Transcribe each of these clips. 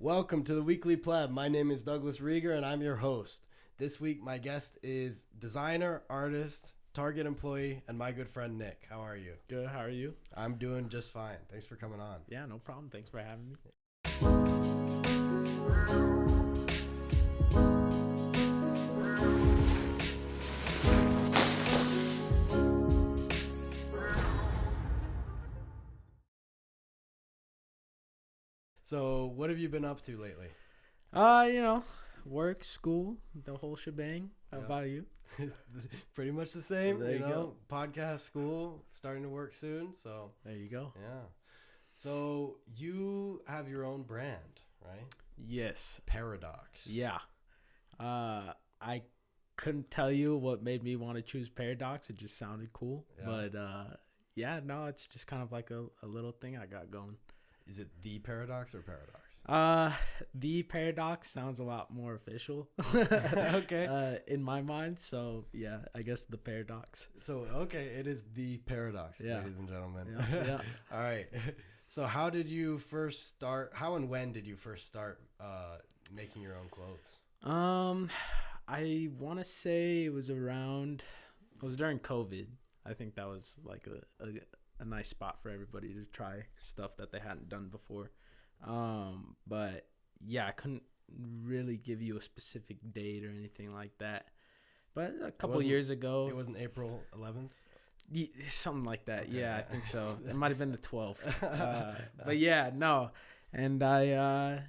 Welcome to the Weekly Pleb. My name is Douglas Rieger, and I'm your host. This week, my guest is designer, artist, Target employee, and my good friend Nick. How are you? Good. How are you? I'm doing just fine. Thanks for coming on. Yeah, no problem. Thanks for having me. So, what have you been up to lately? Work, school, the whole shebang. How about you? Pretty much the same. There you go. Podcast, school, starting to work soon. So, There you go. yeah. So, you have your own brand, right? Yes. Paradox. Yeah. I couldn't tell you what made me want to choose Paradox. It just sounded cool. Yeah. But it's just kind of like a little thing I got going. Is it the Paradox or Paradox? The Paradox sounds a lot more official. Okay. In my mind. So yeah, I guess the Paradox. So, okay, it is the Paradox, Yeah. ladies and gentlemen. Yeah. All right. So, how and when did you first start making your own clothes? I want to say it was during COVID. I think that was like a nice spot for everybody to try stuff that they hadn't done before. But yeah, I couldn't really give you a specific date or anything like that. But a couple years ago, It wasn't April 11th? something like that. Okay. Yeah, I think so. It might have been the 12th. But yeah, no. And I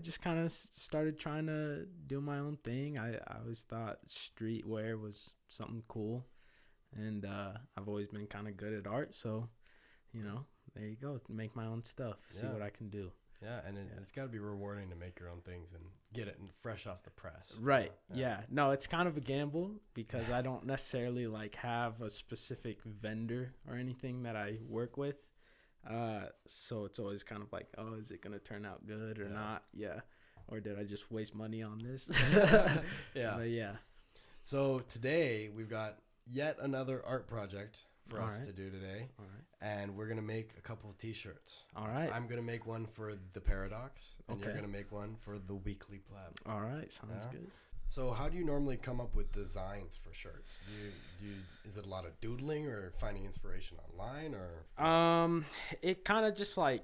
just kind of started trying to do my own thing. I always thought streetwear was something cool. And I've always been kind of good at art. So, there you go. Make my own stuff. See what I can do. Yeah, and it's got to be rewarding to make your own things and get it fresh off the press. Right. Yeah. No, it's kind of a gamble because I don't necessarily have a specific vendor or anything that I work with. So it's always kind of like, oh, is it going to turn out good or not? Yeah. Or did I just waste money on this? Yeah. But yeah. So today we've got yet another art project for us to do today. All right. And we're going to make a couple of t-shirts. All right. I'm going to make one for the Paradox, and you're Okay. going to make one for the Weekly Pleb. All right. Sounds good. So how do you normally come up with designs for shirts? Is it a lot of doodling or finding inspiration online or? It kind of just I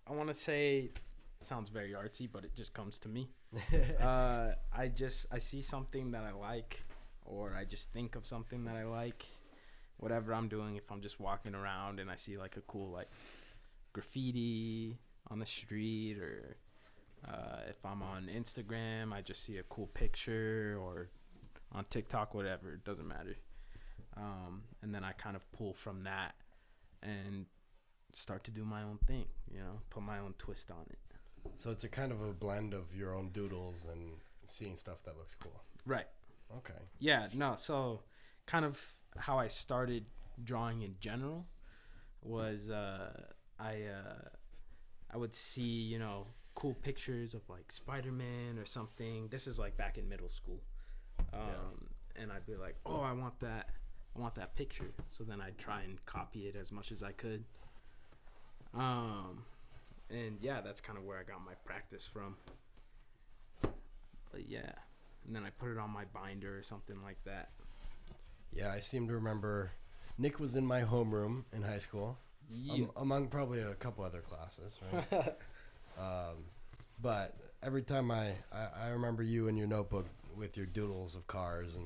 want to say, it sounds very artsy, but it just comes to me. I see something that I like, or I just think of something that I like. Whatever I'm doing, if I'm just walking around and I see a cool graffiti on the street, or if I'm on Instagram, I just see a cool picture, or on TikTok, whatever, it doesn't matter. And then I kind of pull from that and start to do my own thing, put my own twist on it. So it's a kind of a blend of your own doodles and seeing stuff that looks cool. Right. Okay. Yeah, no, so kind of how I started drawing in general was I would see, cool pictures of Spider-Man or something. This is back in middle school. And I'd be like, "Oh, I want that picture." So then I'd try and copy it as much as I could. And yeah, that's kind of where I got my practice from. But yeah, and then I put it on my binder or something like that. Yeah, I seem to remember Nick was in my homeroom in high school, among probably a couple other classes, right? But every time I remember you in your notebook with your doodles of cars and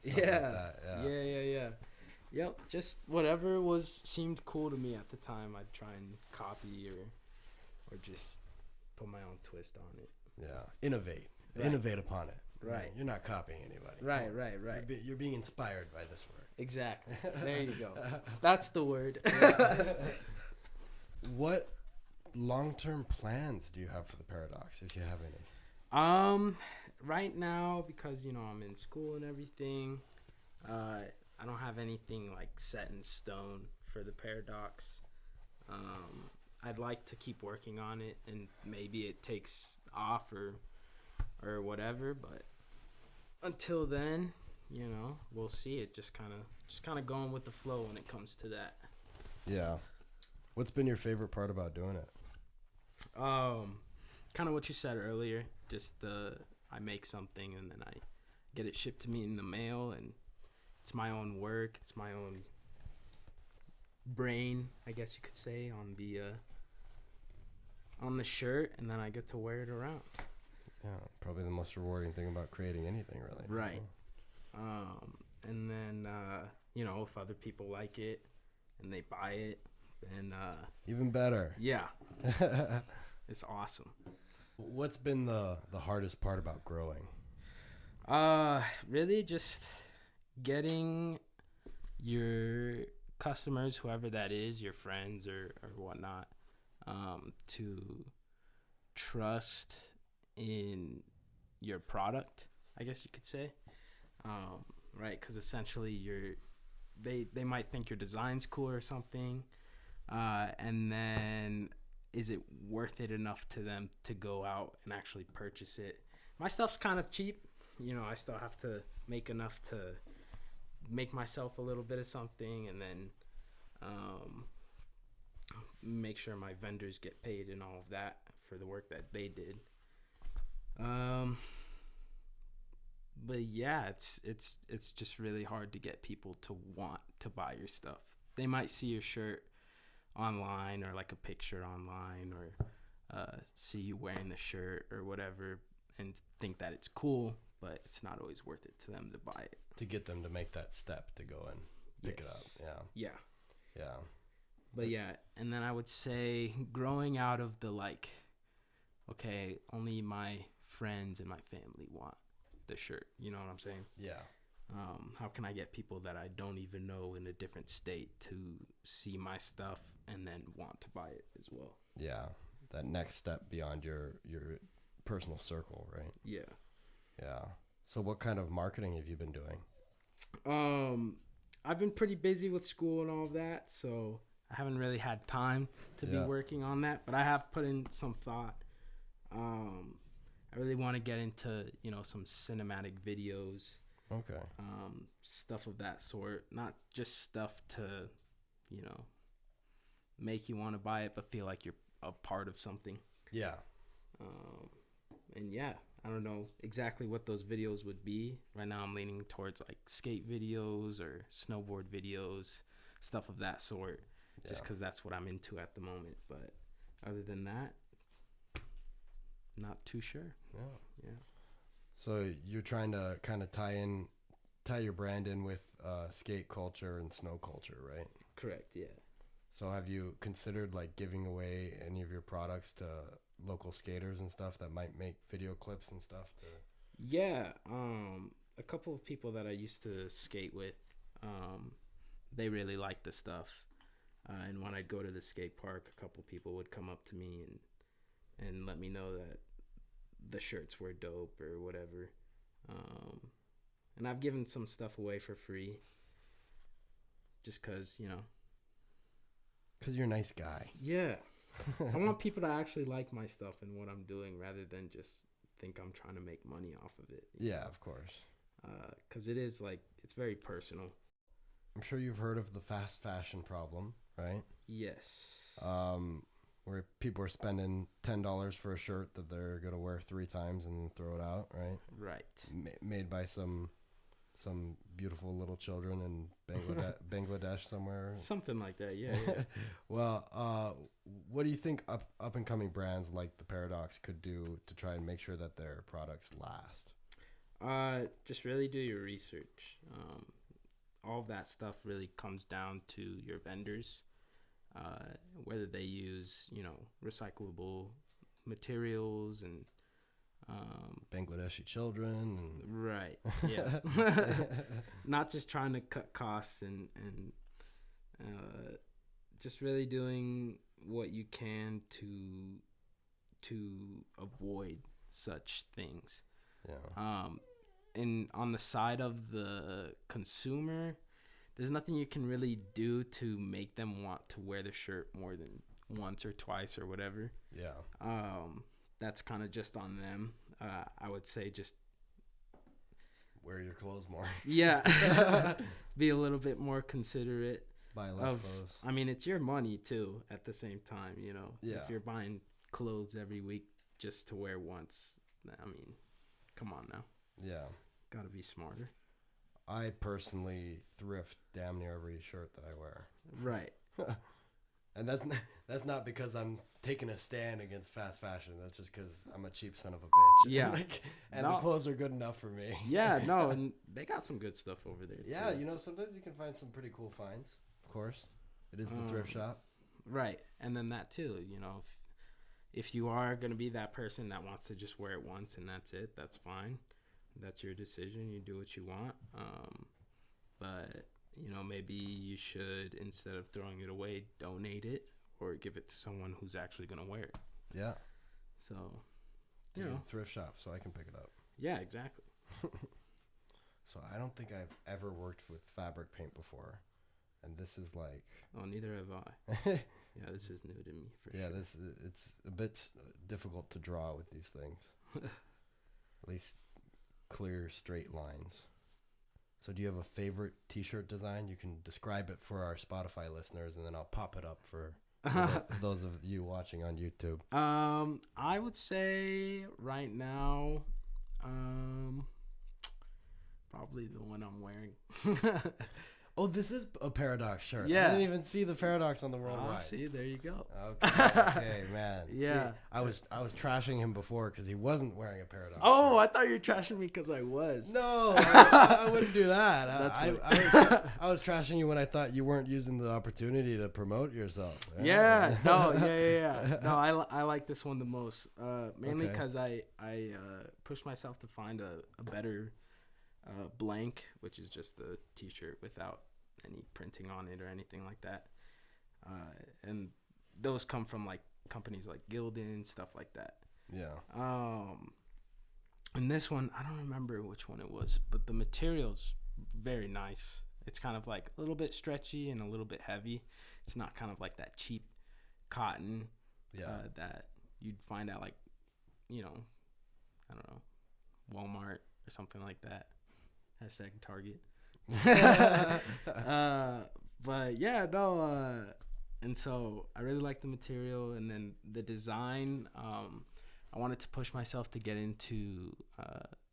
stuff like that. Yeah. Yep, just whatever seemed cool to me at the time, I'd try and copy or just put my own twist on it. Yeah, innovate upon it. Right. You're not copying anybody. Right. You're being inspired by this work. Exactly. There you go. That's the word. What long-term plans do you have for the Paradox, if you have any? Right now, because I'm in school and everything, I don't have anything set in stone for the Paradox. I'd like to keep working on it, and maybe it takes off or whatever, but until then, we'll see. It just kind of going with the flow when it comes to that. Yeah. What's been your favorite part about doing it? kind of what you said earlier. Just I make something and then I get it shipped to me in the mail, and it's my own work. It's my own brain, I guess you could say, on the shirt, and then I get to wear it around. Yeah, probably the most rewarding thing about creating anything, really. Right. And then if other people like it and they buy it, then even better. Yeah. It's awesome. What's been the hardest part about growing? Really just getting your customers, whoever that is, your friends or whatnot, to trust in your product, I guess you could say. Right, because essentially they might think your design's cool or something, and then is it worth it enough to them to go out and actually purchase it? My stuff's kind of cheap. I still have to make enough to make myself a little bit of something, and then make sure my vendors get paid and all of that for the work that they did. But yeah, it's just really hard to get people to want to buy your stuff. They might see your shirt online or like a picture online, or see you wearing the shirt or whatever and think that it's cool, but it's not always worth it to them to buy it. To get them to make that step to go and pick it up. Yeah. But yeah, and then I would say growing out of the okay, only my friends and my family want the shirt. You know what I'm saying? Yeah. How can I get people that I don't even know in a different state to see my stuff and then want to buy it as well? Yeah, that next step beyond your personal circle, right? Yeah. So what kind of marketing have you been doing? I've been pretty busy with school and all of that, so I haven't really had time to be working on that, but I have put in some thought. I really want to get into, some cinematic videos. Okay. Stuff of that sort. Not just stuff to, make you want to buy it, but feel like you're a part of something. Yeah. And yeah, I don't know exactly what those videos would be. Right now I'm leaning towards skate videos or snowboard videos, stuff of that sort, just because that's what I'm into at the moment. But other than that, not too sure. Yeah. So you're trying to kind of tie your brand in with skate culture and snow culture, right? Correct. Yeah. So have you considered giving away any of your products to local skaters and stuff that might make video clips and stuff? Yeah. A couple of people that I used to skate with, they really liked the stuff. And when I'd go to the skate park, a couple people would come up to me and let me know that the shirts were dope or whatever. And I've given some stuff away for free just because, Because you're a nice guy. Yeah. I want people to actually like my stuff and what I'm doing rather than just think I'm trying to make money off of it. Yeah, of course. Because it is it's very personal. I'm sure you've heard of the fast fashion problem, right? Yes. Where people are spending $10 for a shirt that they're going to wear 3 times and then throw it out, right? Right. Made by some beautiful little children in Bangladesh somewhere. Something like that, yeah. Well, what do you think up and coming brands like The Paradox could do to try and make sure that their products last? Just really do your research. All of that stuff really comes down to your vendors, whether they use, recyclable materials and Bangladeshi children. Right, yeah. Not just trying to cut costs and just really doing what you can to avoid such things. Yeah. And on the side of the consumer, there's nothing you can really do to make them want to wear the shirt more than once or twice or whatever. Yeah. That's kind of just on them. I would say just wear your clothes more. Yeah. Be a little bit more considerate. Buy less clothes. I mean, it's your money too at the same time, Yeah. If you're buying clothes every week, just to wear once. I mean, come on now. Yeah. Gotta be smarter. I personally thrift damn near every shirt that I wear. Right. And that's not because I'm taking a stand against fast fashion. That's just because I'm a cheap son of a bitch. Yeah. And the clothes are good enough for me. Yeah, no, and they got some good stuff over there. Yeah, too. sometimes you can find some pretty cool finds. Of course. It is the thrift shop. Right. And then that too, if you are going to be that person that wants to just wear it once and that's it, that's fine. That's your decision. You do what you want. But maybe you should, instead of throwing it away, donate it or give it to someone who's actually going to wear it. Yeah. So, thrift shop so I can pick it up. Yeah, exactly. So I don't think I've ever worked with fabric paint before. And this is like... Oh, neither have I. Yeah, this is new to me for sure. Yeah, it's a bit difficult to draw with these things. At least clear, straight lines. So do you have a favorite t-shirt design? You can describe it for our Spotify listeners, and then I'll pop it up for those of you watching on YouTube. I would say right now, probably the one I'm wearing. Oh, this is a Paradox shirt. Yeah. I didn't even see the Paradox on the worldwide. Oh, see, there you go. Okay, man. Yeah. See, I was trashing him before because he wasn't wearing a Paradox. Oh, I thought you were trashing me because I was. No, I wouldn't do that. I was trashing you when I thought you weren't using the opportunity to promote yourself. Yeah. No. Yeah. No, I like this one the most. Mainly because I pushed myself to find a better blank, which is just the t-shirt without any printing on it or anything like that. And those come from like companies like Gildan, stuff like that. Yeah. And this one, I don't remember which one it was, but the material's very nice. It's kind of like a little bit stretchy and a little bit heavy. It's not kind of like that cheap cotton that you'd find at like, I don't know, Walmart or something like that. Hashtag Target. But yeah, no. And so I really like the material, and then the design. I wanted to push myself to get into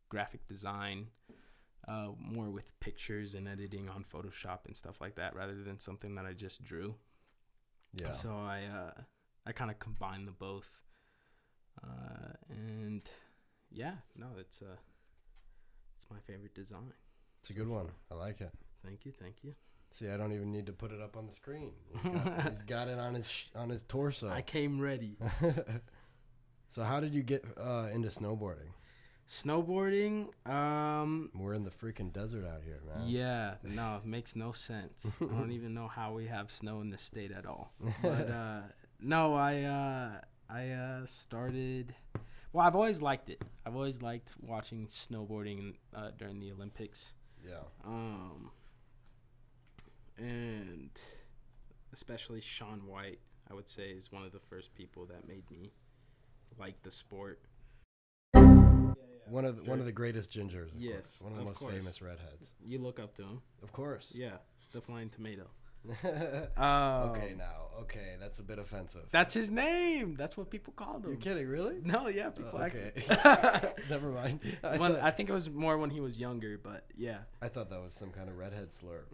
graphic design, more with pictures and editing on Photoshop and stuff like that, rather than something that I just drew. Yeah. So I kind of combine the both, and yeah, no, it's my favorite design. It's a good one. I like it. Thank you. See, I don't even need to put it up on the screen. He's got it on his torso. I came ready. So how did you get into snowboarding? We're in the freaking desert out here, man. Yeah, no, it makes no sense. I don't even know how we have snow in this state at all. But no, I started. Well, I've always liked it. I've always liked watching snowboarding during the Olympics. Yeah. And especially Shaun White, I would say, is one of the first people that made me like the sport. One of the greatest gingers. Yes. One of the most famous redheads. You look up to him. Of course. Yeah. The Flying Tomato. Okay, that's a bit offensive. That's his name. That's what people called him. You're kidding, really? No, yeah, people okay. Never mind. I think it was more when he was younger, but yeah. I thought that was some kind of redhead slur.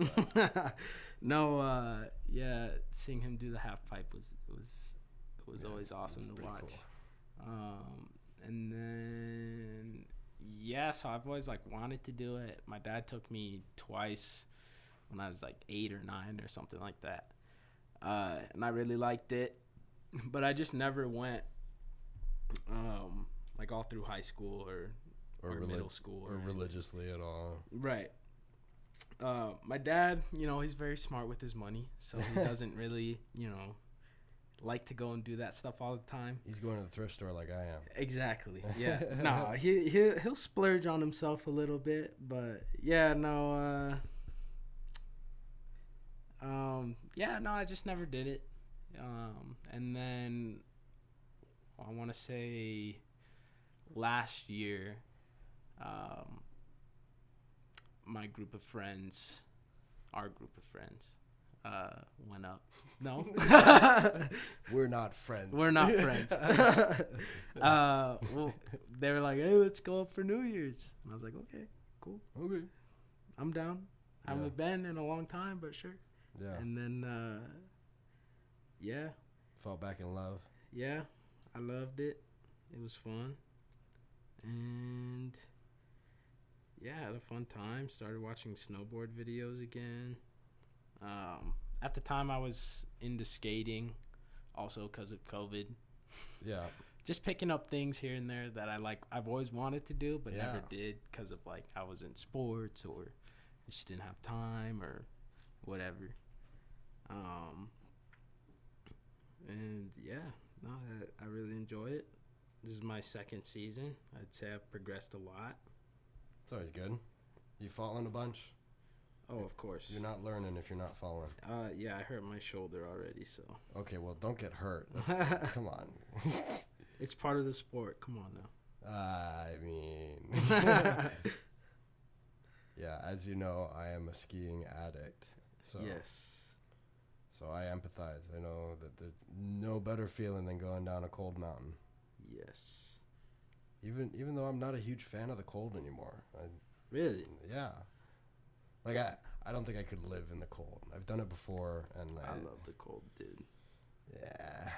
No, yeah, seeing him do the half pipe was always awesome to watch. Cool. And then so I've always like wanted to do it. My dad took me twice when I was like 8 or 9 or something like that. And I really liked it, but I just never went, like all through high school or middle school or religiously at all. Right. My dad, he's very smart with his money, so he doesn't really, like to go and do that stuff all the time. He's going to the thrift store like I am. Exactly. Yeah. No, he'll splurge on himself a little bit, but yeah, no. I just never did it. And then I want to say last year, our group of friends, went up. No. We're not friends. We're not friends. Well, they were like, hey, let's go up for New Year's. And I was like, okay, cool. Okay. I'm down. I haven't been in a long time, but sure. Yeah. And then, yeah. Fall back in love. Yeah. I loved it. It was fun. And, yeah, I had a fun time. Started watching snowboard videos again. At the time, I was into skating, also because of COVID. Yeah. Just picking up things here and there that I've always wanted to do, but Yeah. never did because of I was in sports or I just didn't have time or whatever. And yeah, no, I really enjoy it. This is my second season. I'd say I've progressed a lot. It's always good. You fallen a bunch? Oh, of course. You're not learning if you're not falling. Yeah, I hurt my shoulder already, so. Okay, well, don't get hurt. Come on. It's part of the sport. Come on now. I mean. Yeah, as you know, I am a skiing addict. So, yes. So I empathize. I know that there's no better feeling than going down a cold mountain. Yes. Even though I'm not a huge fan of the cold anymore. Really? Yeah. I don't think I could live in the cold. I've done it before, and I love the cold, dude. Yeah.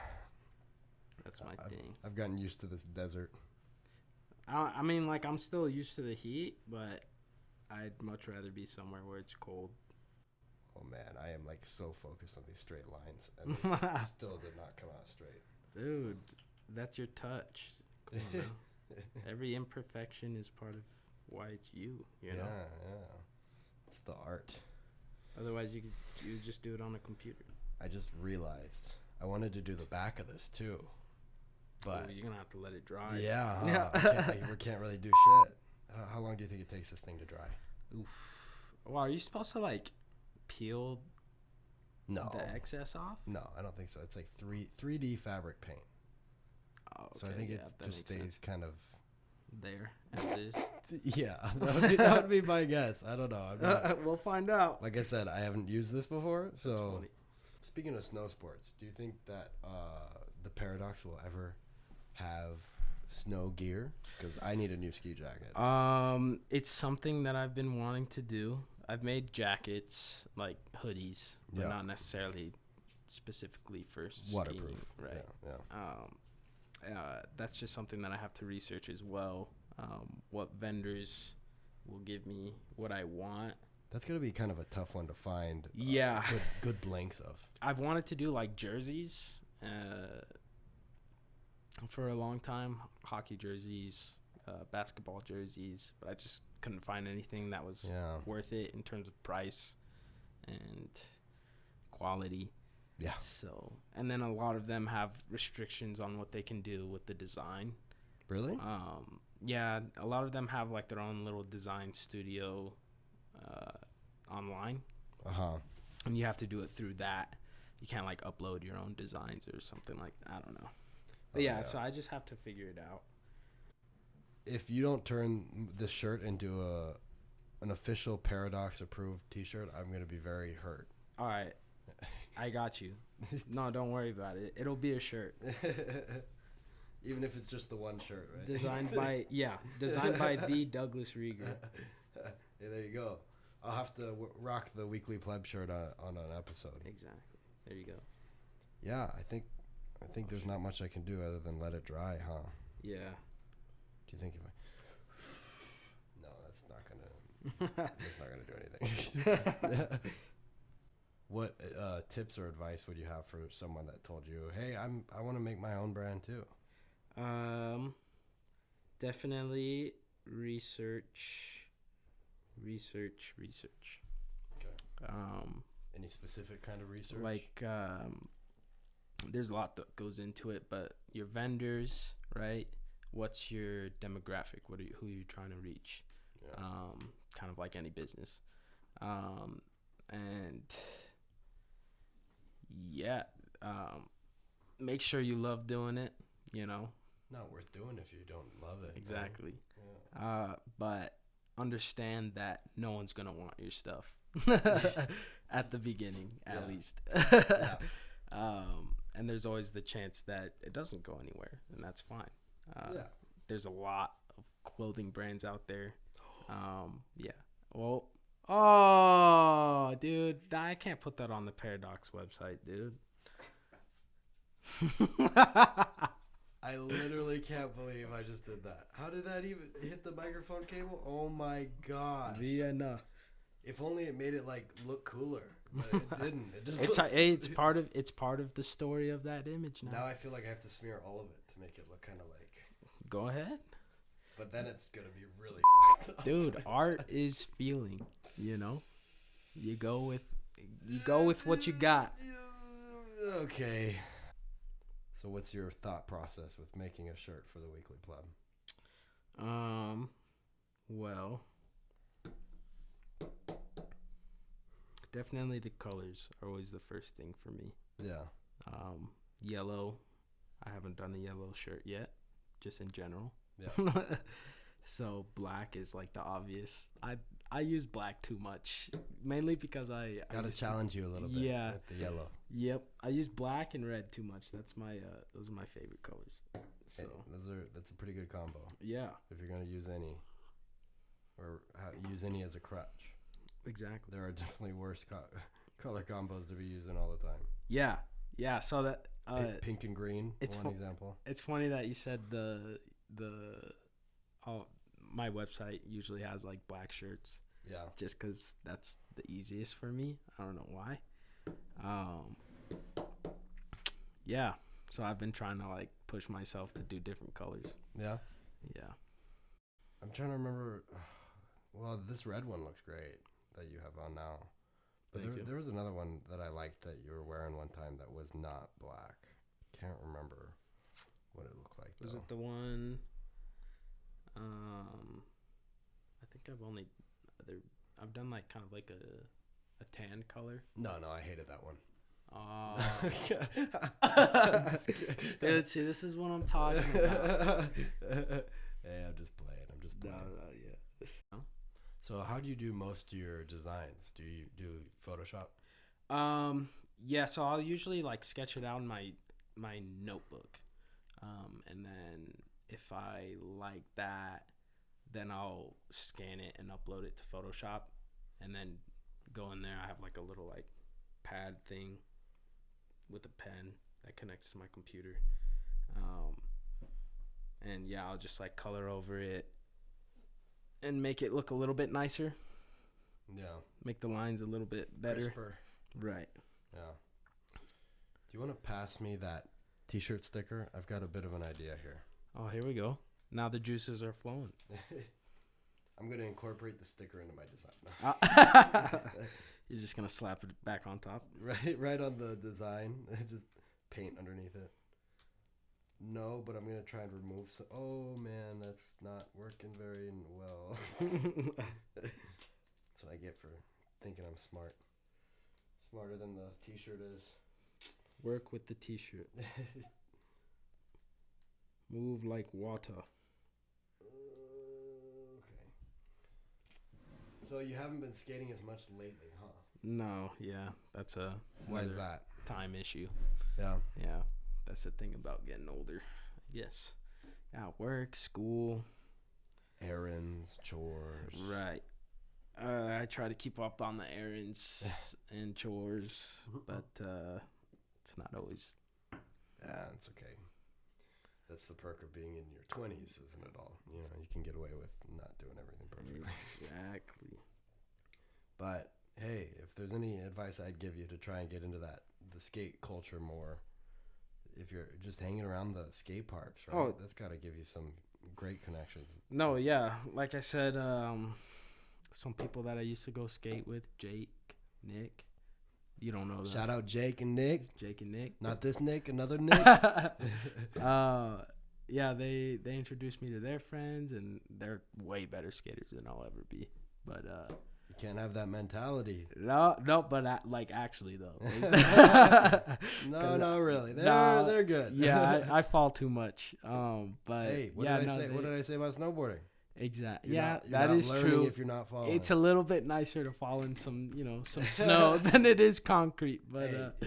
That's my thing. I've gotten used to this desert. I mean, I'm still used to the heat, but I'd much rather be somewhere where it's cold. Oh man, I am so focused on these straight lines, and they still did not come out straight. Dude, that's your touch. Come on now. Every imperfection is part of why it's you. You know. Yeah. It's the art. Otherwise, you just do it on a computer. I just realized I wanted to do the back of this too, but you're gonna have to let it dry. Yeah. We can't really do shit. How long do you think it takes this thing to dry? Oof. Well, are you supposed to peel the excess off? No, I don't think so. It's 3D fabric paint. Oh, okay. So I think it just stays kind of there as is. Yeah, that would be my guess. I don't know. We'll find out. Like I said, I haven't used this before. So, speaking of snow sports, do you think that the Paradox will ever have snow gear? Because I need a new ski jacket. It's something that I've been wanting to do. I've made jackets, hoodies, but not necessarily specifically for waterproof, skiing, right? Yeah. That's just something that I have to research as well. What vendors will give me what I want. That's gonna be kind of a tough one to find. Good blanks of. I've wanted to do jerseys for a long time, hockey jerseys, basketball jerseys, but I just couldn't find anything that was worth it in terms of price and quality. Yeah. So, and then a lot of them have restrictions on what they can do with the design. Really? Yeah, a lot of them have their own little design studio online. And you have to do it through that. You can't upload your own designs or something like that. I don't know. But so I just have to figure it out. If you don't turn this shirt into an official Paradox approved t-shirt, I'm going to be very hurt. All right. I got you. No, don't worry about it. It'll be a shirt. Even if it's just the one shirt, right? Designed by the Douglas Rieger. Hey, there you go. I'll have to rock the Weekly Pleb shirt on an episode. Exactly. There you go. Yeah, I think there's not much I can do other than let it dry, huh? Yeah. Do you think if I... No, that's not gonna do anything. What tips or advice would you have for someone that told you, "Hey, I want to make my own brand too"? Definitely research. Okay. Any specific kind of research? There's a lot that goes into it, but your vendors, right? What's your demographic? Who are you trying to reach? Yeah. Kind of like any business. And yeah, make sure you love doing it, Not worth doing if you don't love it. Exactly. Yeah. But understand that no one's gonna want your stuff at the beginning, at least. Yeah. And there's always the chance that it doesn't go anywhere, and that's fine. There's a lot of clothing brands out there. Yeah. Well, oh, dude, I can't put that on the Paradox website, dude. I literally can't believe I just did that. How did that even hit the microphone cable? Oh my gosh. Vienna. If only it made it like look cooler, but it didn't. It just it's part of the story of that image now. Now I feel like I have to smear all of it to make it look kind of like. Go ahead. But then it's gonna be really fucked up. Dude, art is feeling. You know, you go with what you got. Okay. So what's your thought process with making a shirt for the Weekly Pleb? Well, definitely the colors are always the first thing for me. Yeah. Yellow. I haven't done a yellow shirt yet, just in general. Yeah. So black is like the obvious. I use black too much, mainly because I gotta challenge you a little bit. Yeah. With the yellow. Yep. I use black and red too much. That's my those are my favorite colors. So that's a pretty good combo. Yeah. If you're gonna use any, or use any as a crutch. Exactly. There are definitely worse color combos to be using all the time. Yeah. Yeah. So that pink and green. It's one example. It's funny that you said my website usually has like black shirts. Yeah. Just because that's the easiest for me. I don't know why. Yeah. So I've been trying to like push myself to do different colors. Yeah. Yeah. I'm trying to remember. Well, this red one looks great that you have on now. But there was another one that I liked that you were wearing one time that was not black. Can't remember what it looked like. Was it the one? I think I've done like kind of like a tan color. No, I hated that one. Dude, see, this is what I'm talking about. Hey, I'm just playing. No, yeah. So how do you do most of your designs? Do you do Photoshop? Yeah, so I'll usually like sketch it out in my notebook. And then if I like that, then I'll scan it and upload it to Photoshop, and then go in there. I have like a little like pad thing with a pen that connects to my computer. And yeah, I'll just like color over it and make it look a little bit nicer. Yeah. Make the lines a little bit better. Crisper. Right. Yeah. Do you want to pass me that t-shirt sticker? I've got a bit of an idea here. Oh, here we go. Now the juices are flowing. I'm going to incorporate the sticker into my design. You're just going to slap it back on top? Right on the design. Just paint underneath it. No, but I'm going to try and remove some. Oh, man, that's not working very well. That's what I get for thinking I'm smart. Smarter than the t-shirt is. Work with the t-shirt. Move like water. Okay. So you haven't been skating as much lately, huh? No, yeah. That's Why is that? Time issue. Yeah. Yeah. That's the thing about getting older, I guess. Yeah, work, school. Errands, chores. Right. I try to keep up on the errands and chores, but it's not always. Yeah, it's okay. That's the perk of being in your 20s, isn't it all? You know, you can get away with not doing everything perfectly. Exactly. But, hey, if there's any advice I'd give you to try and get into the skate culture more, if you're just hanging around the skate parks, right? That's got to give you some great connections. No, yeah. Like I said, some people that I used to go skate with, Jake, Nick. You don't know them. Shout out Jake and Nick. Jake and Nick. Not this Nick, another Nick. Yeah, they introduced me to their friends, and they're way better skaters than I'll ever be. But you can't have that mentality. No, but like actually though. No, really. They're good. Yeah, I fall too much. But hey, what did I say about snowboarding? Exactly. You're Yeah, not, that not is learning true. if you're not following. It's a little bit nicer to fall in some, some snow than it is concrete. But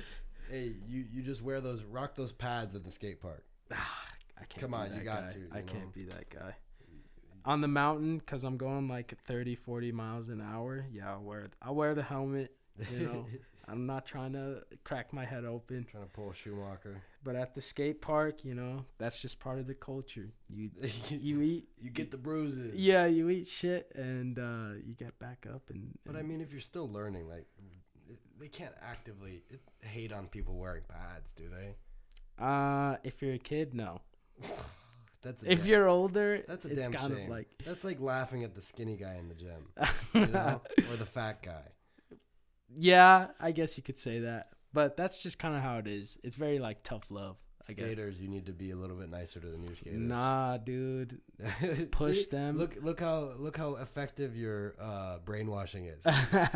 hey, you just rock those pads at the skate park. I can't. Come be on, that you got guy. to. I can't be that guy. On the mountain, because I'm going like 30, 40 miles an hour. Yeah, I'll wear the helmet. I'm not trying to crack my head open. Trying to pull a Schumacher. But at the skate park, that's just part of the culture. You eat. You get the bruises. Yeah, you eat shit and you get back up. But I mean, if you're still learning, like, they can't actively hate on people wearing pads, do they? If you're a kid, no. If you're older, that's it's damn kind shame. of like that's like laughing at the skinny guy in the gym, or the fat guy. Yeah, I guess you could say that, but that's just kind of how it is. It's very like tough love. I guess. Skaters, you need to be a little bit nicer to the new skaters. Nah, dude, push them. Look how effective your brainwashing is.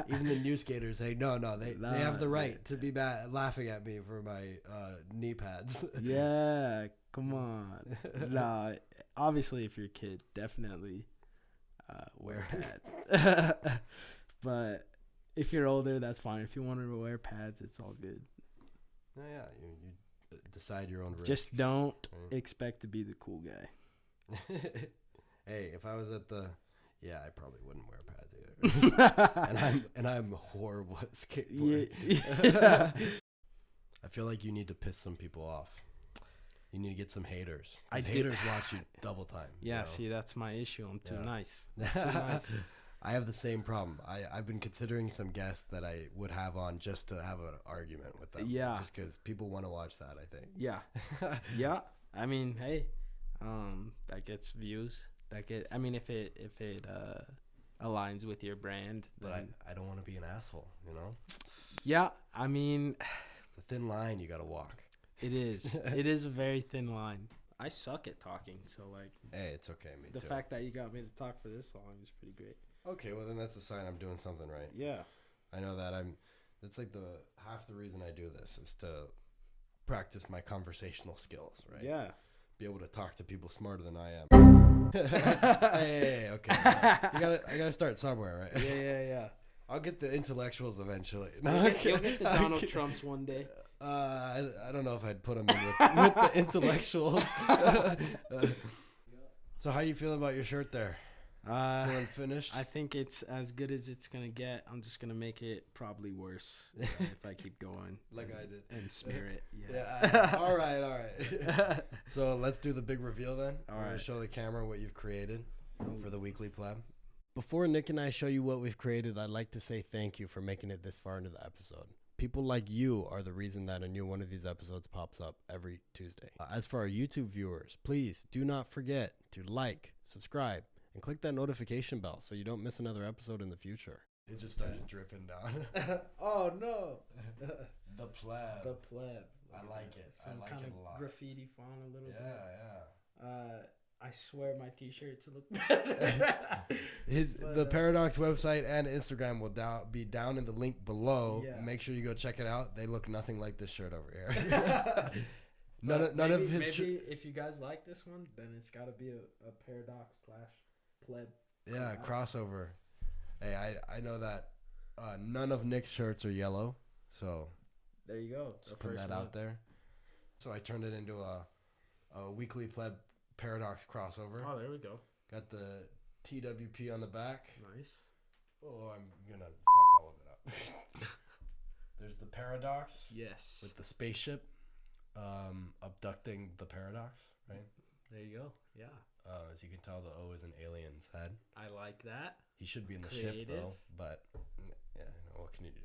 Even the new skaters say no, they have the right to be laughing at me for my knee pads. Yeah, come on. Nah, obviously if you're a kid, definitely wear pads. But if you're older, that's fine. If you want to wear pads, it's all good. Oh, yeah, you decide your own risks. Just don't expect to be the cool guy. Hey, if I was at I probably wouldn't wear pads either. and I'm horrible at skateboarding. Yeah. I feel like you need to piss some people off. You need to get some haters. Haters watch you double time. Yeah, see, that's my issue. I'm too nice. Too nice. I have the same problem. I've been considering some guests that I would have on just to have an argument with them. Yeah. Just because people want to watch that, I think. Yeah. Yeah. I mean, hey, that gets views. If it aligns with your brand. But I don't want to be an asshole, Yeah. I mean, it's a thin line you got to walk. It is. It is a very thin line. I suck at talking, so like. Hey, it's okay. Me too. The fact that you got me to talk for this long is pretty great. Okay, well then that's a sign I'm doing something right. Yeah. I know that that's like half the reason I do this is to practice my conversational skills, right? Yeah. Be able to talk to people smarter than I am. Hey, okay. I gotta start somewhere, right? Yeah. I'll get the intellectuals eventually. You'll get the Donald Trumps one day. I don't know if I'd put them in with the intellectuals. So how you feeling about your shirt there? Feeling finished? I think it's as good as it's gonna get. I'm just gonna make it probably worse if I keep going. Like I did. And smear it. Yeah. All right. So let's do the big reveal then. All right. Show the camera what you've created for the Weekly Pleb. Before Nick and I show you what we've created, I'd like to say thank you for making it this far into the episode. People like you are the reason that a new one of these episodes pops up every Tuesday. As for our YouTube viewers, please do not forget to like, subscribe, and click that notification bell so you don't miss another episode in the future. It just starts dripping down. Oh, no. The pleb. The pleb. I like it. Some I like kind it of a lot. graffiti font a little bit. Yeah. I swear my t-shirts look better. The Paradox website and Instagram will be down in the link below. Yeah. Make sure you go check it out. They look nothing like this shirt over here. none of his. Maybe if you guys like this one, then it's got to be a Paradox / pleb. Yeah, crossover. Hey, I know that none of Nick's shirts are yellow, so there you go. Just put that out there. So I turned it into a Weekly Pleb Paradox crossover. Oh, there we go. Got the TWP on the back. Nice. Oh, I'm gonna fuck all of it up. There's the Paradox. Yes. With the spaceship abducting the Paradox, right? There you go. Yeah. As you can tell, the O is an alien's head. I like that. He should be in the ship though, but yeah, what can you do?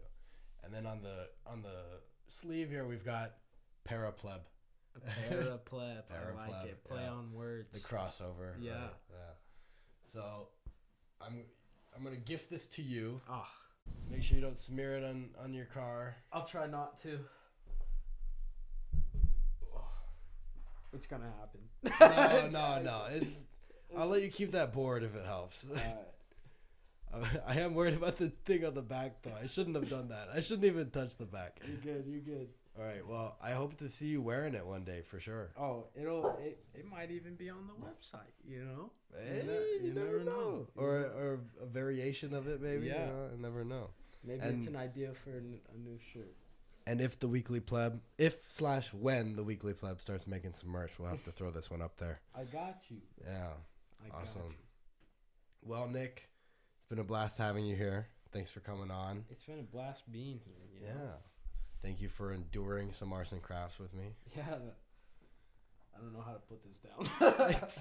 And then on the sleeve here, we've got Parapleb. Parapleb. I like it. Play on words. The crossover. Yeah. Right? Yeah. So I'm gonna gift this to you. Ah. Make sure you don't smear it on your car. I'll try not to. It's gonna happen. No. I'll let you keep that board if it helps. I am worried about the thing on the back though. I shouldn't have done that. I shouldn't even touch the back. You're good. All right. Well, I hope to see you wearing it one day for sure. Oh, it might even be on the website. You know. Hey, you never know. Or a variation of it, maybe. Yeah. You know, I never know. Maybe it's an idea for a new shirt. And if when the Weekly Pleb starts making some merch, we'll have to throw this one up there. I got you. Yeah. Got Awesome. you. Well, Nick, it's been a blast having you here. Thanks for coming on. It's been a blast being here. You know? Yeah. Thank you for enduring some arts and crafts with me. Yeah. I don't know how to put this down.